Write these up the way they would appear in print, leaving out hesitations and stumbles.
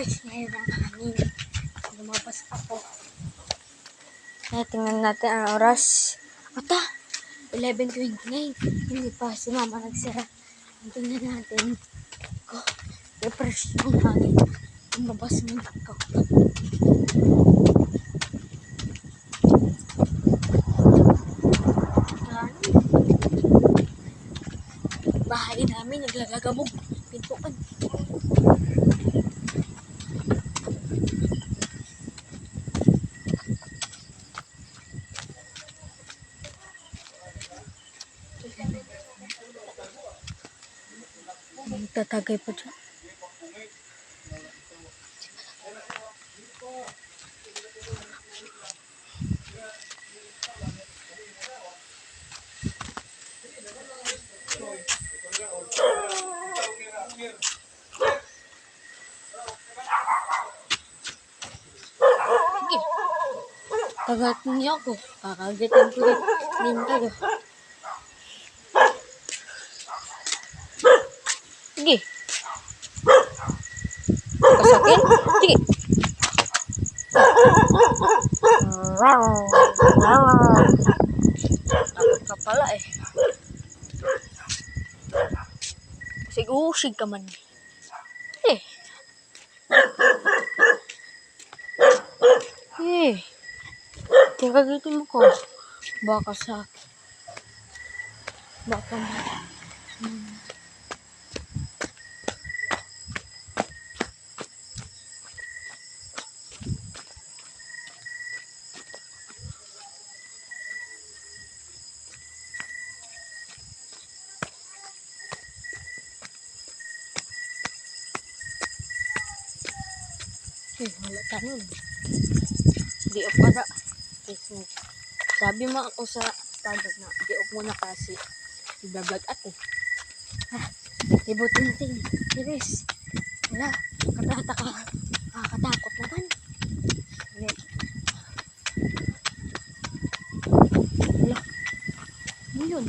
guys, ngayon ang hangin. Lumabas ako. Tingnan natin ang oras. Ata, 11:29. Hindi pa si mama nagsira. Tingnan natin. Refresh yung hangin. Lumabas muna ako. Bahay namin naglalagamog. Pintuan. Tatagay pa dyan. Tagat niya ako. Kakagatin ko din tayo. Sige. Kasakin? Sige. Takot ka pala eh. Sig-usig ka man. Eh. Eh. Kagatin mo ko. Baka sa... Baka mo. Wala tanong. Di up pa na. Sabi mo ako sa tagod na di up muna kasi ibablog ako. Ibutin natin. Iris. Wala. Kakatakot naman. Wala. Ano yun?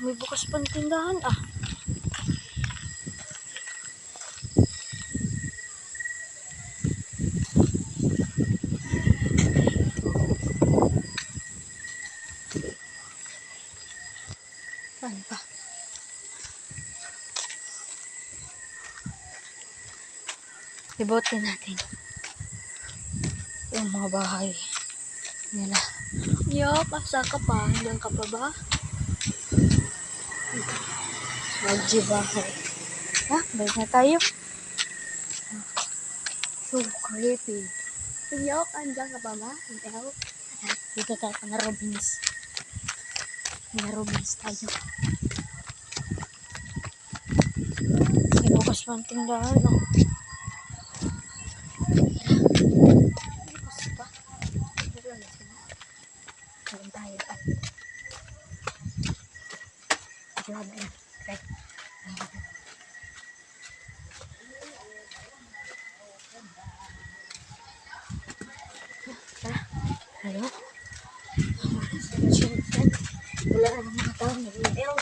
May bukas pang tindahan ah. Saan pa? Ibotin natin yung mga bahay nila. Yup, asa ka pa? Hanggang ka pa ba? Magjibahay. Ha? Balik na tayo. So creepy. Yok, andyan ka pa ba? Hello? Dito tayo na Robins. Na Robins tayo. May bukas pang tindahan, no? Bukas pa? Kain tayo pa. Grabe na. Okay. Hello? Wala na mga tao nag-email.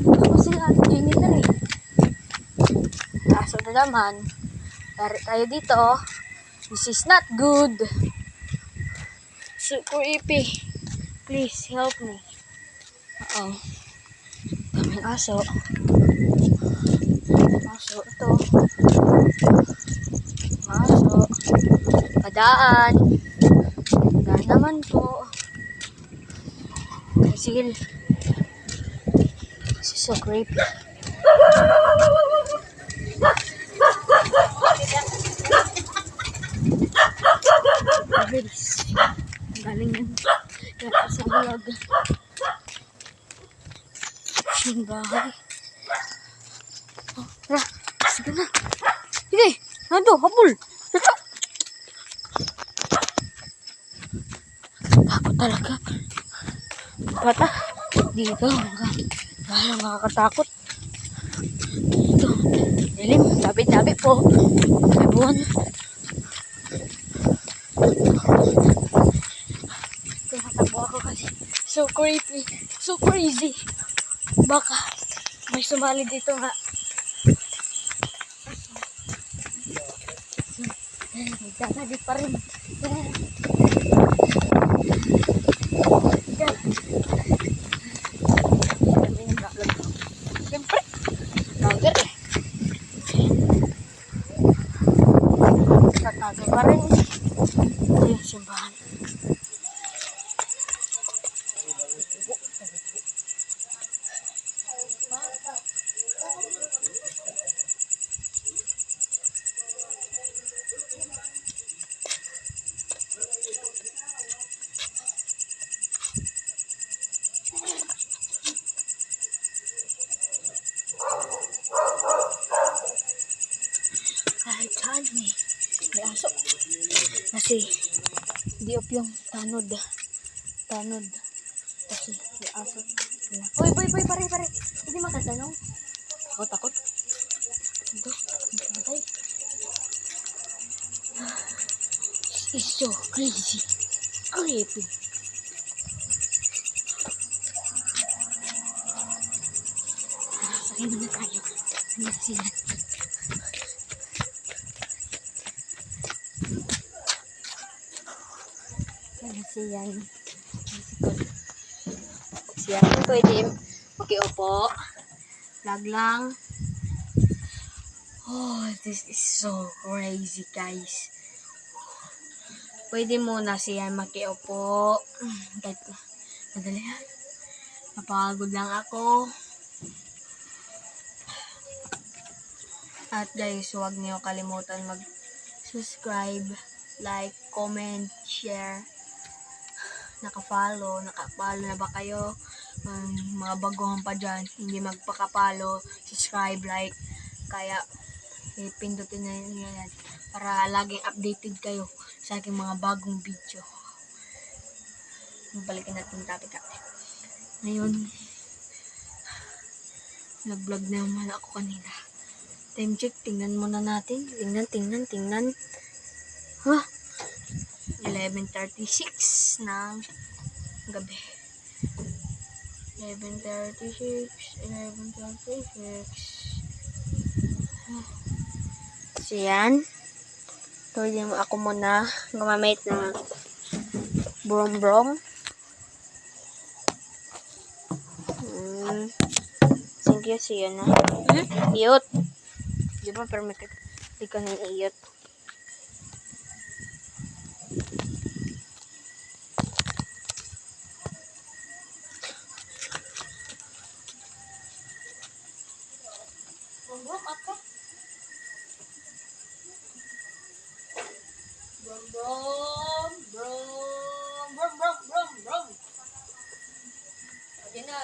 Gusto sila janitor eh. Kaso na naman, lari tayo dito. This is not good. So creepy. Please help me. Daming aso. Aso ito. Aso. Padaan. Padaan naman po. Sige. This is so creepy. Bilis. Galing yan. Kaya sa vlog. Yung bahay. Oh, tara. Sige na. Sige. Nando, habol. Ito. Takot talaga. Bata. Dito. Galang nakakatakot. Dito. Dilim. Tabi-tabi po. May buwan. Tumatakbo ako kasi so creepy. So crazy. Baka may sumali dito nga. Nagdadali pa rin. Siyempre, vlogger eh. Tatago pa rin. Ito yung simbahan. Kahit saan may aso. Kasi diop yung tanod. Kasi may aso. Boy, pare. Hindi makatanong. Takot. Ito, matay. It's so crazy. Creepy. Sakay naman tayo. Ano sila? Siyan. Pwede makiupo. Vlog lang. Oh, this is so crazy, guys. Pwede muna siyan makiupo. Kahit madali yan. Mapagod lang ako. At guys, huwag niyo kalimutan mag-subscribe, like, comment, share. Nakapalo na ba kayo? Mga baguhan pa dyan, hindi magpakapalo, subscribe, like, kaya pindutin na yan para laging updated kayo sa aking mga bagong video. Balikan natin topic natin. Ngayon, nag-vlog na naman ako kanina. Time check, tingnan muna natin. Tingnan. Huh? 11:36 ng gabi. 11:36. So yan. Tuloy mo ako muna gumamit ng brom. Thank you, see you na. Iyot. Di ba permit di ka ng iyot? Brom. Ayan na.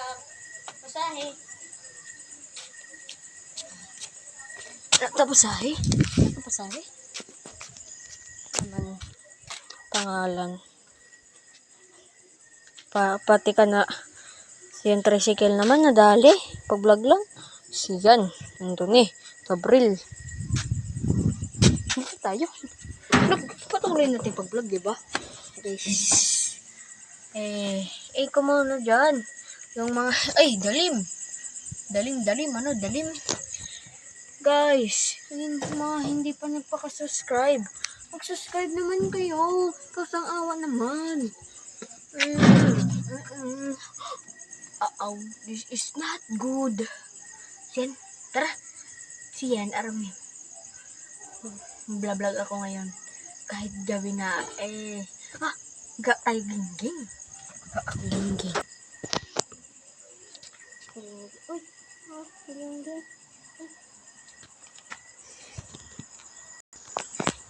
Pasahe. Pasahe? Naman pangalan. Pati ka na. Siyan tricycle naman nadali. Pag-vlog lang. Siyan. Nandun eh. Gabriel. Dito tayo. Patuloy natin pag-vlog, diba? Guys. Ko muna dyan. Yung mga, dalim. Dalim. Guys, yung mga hindi pa nagpaka-subscribe. Mag-subscribe naman kayo. Kasang awa naman. This is not good. Siyan, tara. Siyan, arami. Vlog ako ngayon. Kahit gabi na, gingging.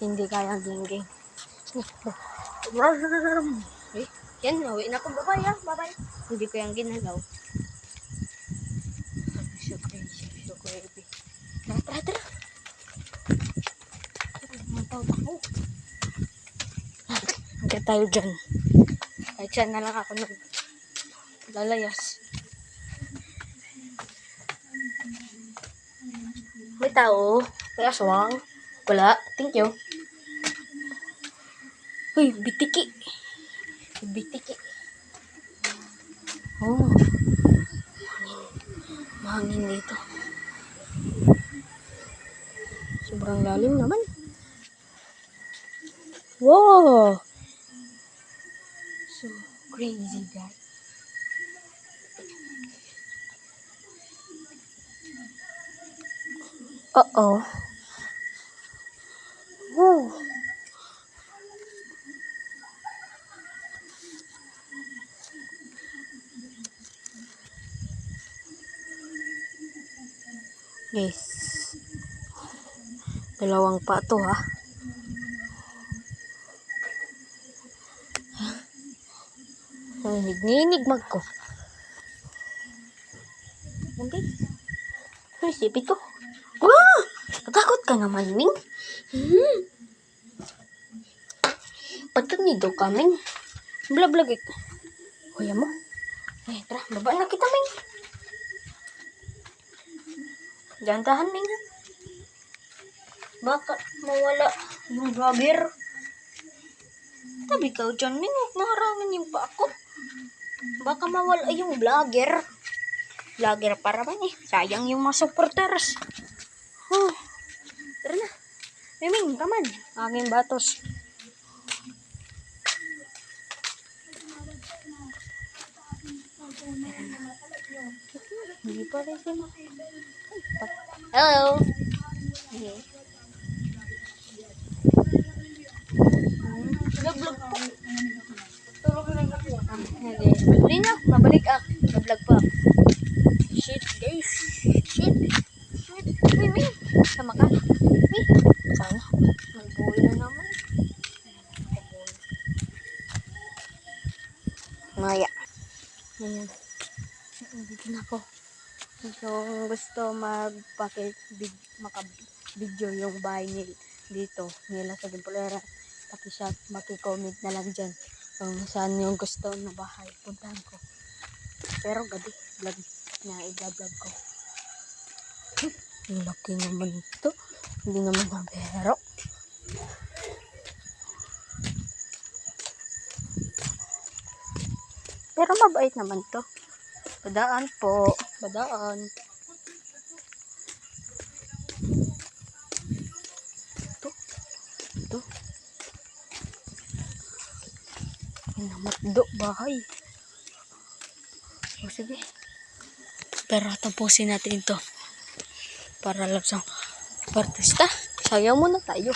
Hindi kaya gingging. Yan, uwi na ako. Bye-bye. Hindi ko yung ginalaw. So crazy. Tara. Matawag ako. Hanggang tayo dyan. Kahit saan na lang ako lalayas. May tao. May aswang. Wala. Thank you. Uy, bitiki. Oh, mahangin dito. Sobrang lalim naman. Wow! So crazy, guys. Uh-oh. Wow. Guys, dalawang pa to ha. Ninig mag ko. Hindi. Ay, sipit ko. Wah! Natakot ka naman, Ming. Ba't nido ka, Ming? Blag-blag ito. Kuya mo. Eh, tara, baba na kita, Ming. Jantahan, Ming. Baka mawala yung vlogger. Tabi ka dyan, Ming. Maharangan yung pa ako. Baka mawala yung vlogger. Vlogger para ba eh. Sayang yung mga supporters. Oh. Tara na. Ming, come on. Aking batos. Hindi pa rin siya. Hello. Okay. Vlog po. Tulog na lang ako. Okay. Hindi na. Mabalik ako. Vlog pa. Shit, guys. Shit. Uy, Ming. Sama ka. Uy. Sana. Magbuhay na naman. Maya. Ayan. Dito na ako. So, gusto maka-video yung bahay dito. Nila sa Gimpolera. Maki-comment na lang dyan. Kung saan yung gusto na bahay. Puntahan ko. Pero gabi. Vlog na i-vlog ko. Ang laki naman ito. Hindi naman mabero. Pero mabait naman to. Badaan po. Badaan. Ito. Namatdo bahay. O sige. Pero tapusin natin ito. Para lang sa partista. Sayaw muna tayo.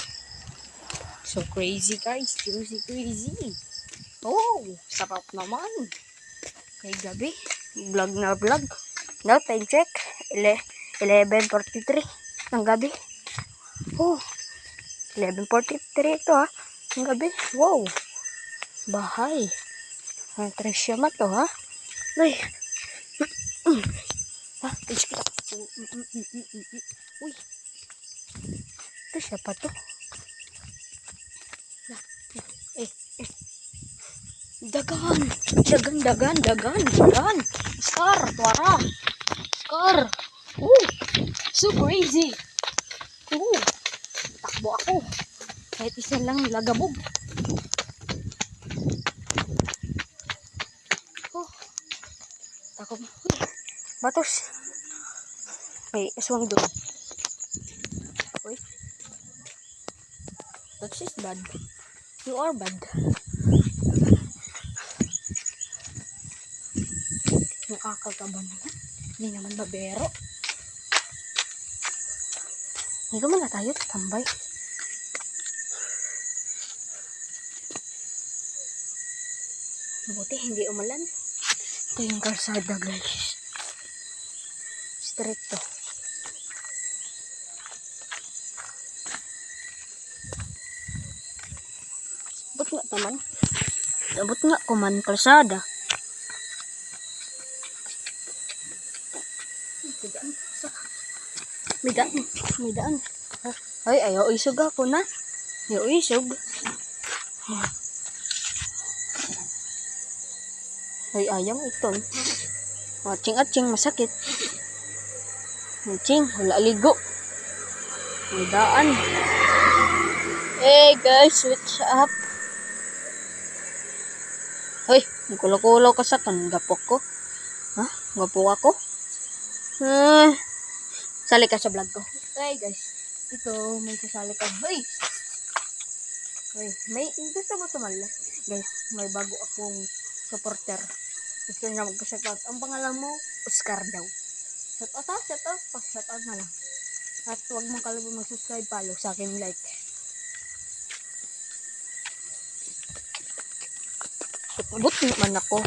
So crazy guys. Crazy. Oh, sarap naman. Kay gabi. Vlog na vlog. Now time check. 11:43 ng gabi. Oh, 11:43 ito ha. Ng gabi. Wow. Bahay. Ang tresya ma to ha. Uy. Ha, tis kita. Uy. Tresya pa to. Dagan. Scar, tuara. Scar. So crazy. Takbo ako. Kahit isa lang lagabog. Takbo. Batos. May aswang doon. Uy. That is bad. You are bad. Nakakagaba naman. Hindi naman mabero. Hindi muna tayo tambay. Buti hindi umulan. Ito yung kalsada guys. Street to. Abot nga taman. Abot nga kuman kalsada. May daan. Ay, ayaw isog ako na. Ayaw isog. Ay, ayam ito. Atsing-atsing, masakit. Atsing, wala ligo. May daan. Hey guys, what's up? Hoy, nagkulaw-kulaw ka sa tanggapok ko. Ha? Gwapo ako? Ah, sali ka sa vlog ko. Okay guys, ito may kasali ka. Hoy! Hoy, may gusto mo tumali? Guys, may bago akong supporter. Gusto niya magpa-shoutout. Ang pangalan mo, Oscar daw. Shoutout ha? Shoutout? Pa-shoutout na lang. At huwag mong kalimutan mag-subscribe, follow sa akin, like. Abot naman ako.